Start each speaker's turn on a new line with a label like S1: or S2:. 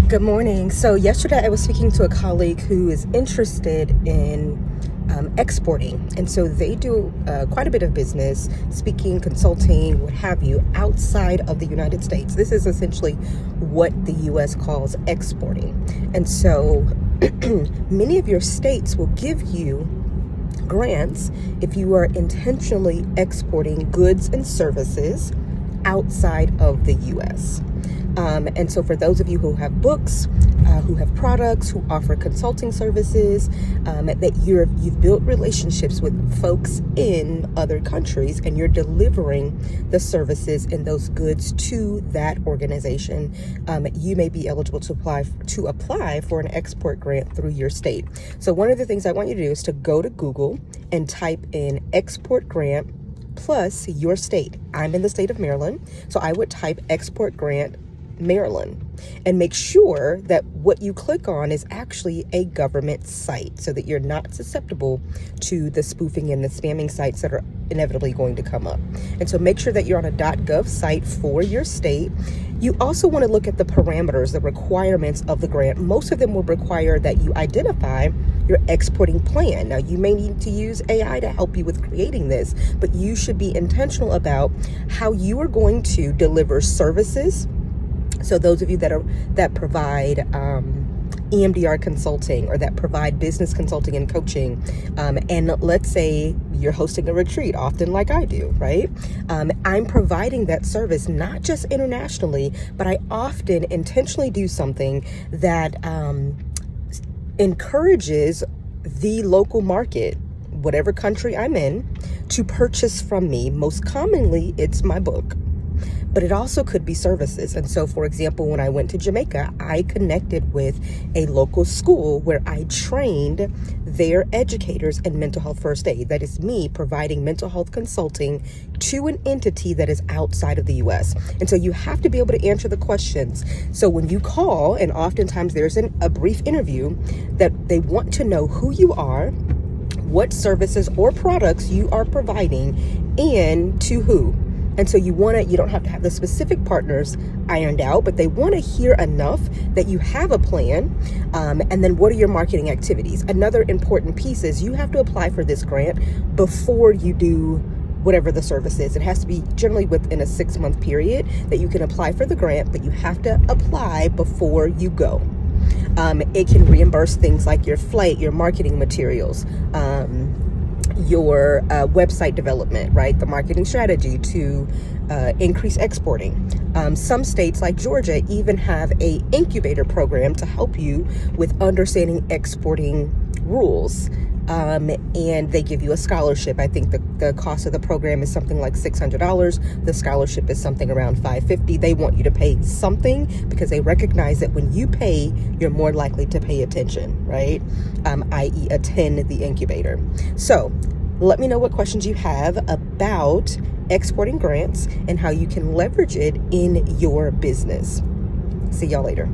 S1: Good morning. So yesterday I was speaking to a colleague who is interested in exporting. And so they do quite a bit of business, speaking, consulting, what have you, outside of the United States. This is essentially what the U.S. calls exporting. And so many of your states will give you grants if you are intentionally exporting goods and services outside of the U.S. And so for those of you who have books, who have products, who offer consulting services, that you've built relationships with folks in other countries and you're delivering the services and those goods to that organization, you may be eligible to apply for an export grant through your state. So one of the things I want you to do is to go to Google and type in export grant plus your state. I'm in the state of Maryland, so I would type export grant Maryland and make sure that what you click on is actually a government site so that you're not susceptible to the spoofing and the spamming sites that are inevitably going to come up. And so make sure that you're on a .gov site for your state. You also want to look at the parameters, the requirements of the grant. Most of them will require that you identify your exporting plan. Now, you may need to use AI to help you with creating this, but you should be intentional about how you are going to deliver services. So those of you that provide EMDR consulting or that provide business consulting and coaching, and let's say you're hosting a retreat, often like I do, right? I'm providing that service not just internationally, but I often intentionally do something that encourages the local market, whatever country I'm in, to purchase from me. Most commonly, it's my book. But it also could be services. And so, for example, when I went to Jamaica, I connected with a local school where I trained their educators in mental health first aid. That is me providing mental health consulting to an entity that is outside of the U.S. And so you have to be able to answer the questions. So when you call, and oftentimes there's a brief interview, that they want to know who you are, what services or products you are providing, and to who. And so you don't have to have the specific partners ironed out, but they want to hear enough that you have a plan. And then what are your marketing activities? Another important piece is you have to apply for this grant before you do whatever the service is. It has to be generally within a 6-month period that you can apply for the grant, but you have to apply before you go. It can reimburse things like your flight, your marketing materials, your website development, right? The marketing strategy to increase exporting. Some states like Georgia even have a incubator program to help you with understanding exporting rules. And they give you a scholarship. I think the cost of the program is something like $600. The scholarship is something around $550. They want you to pay something because they recognize that when you pay, you're more likely to pay attention, right? I.e. attend the incubator. So let me know what questions you have about exporting grants and how you can leverage it in your business. See y'all later.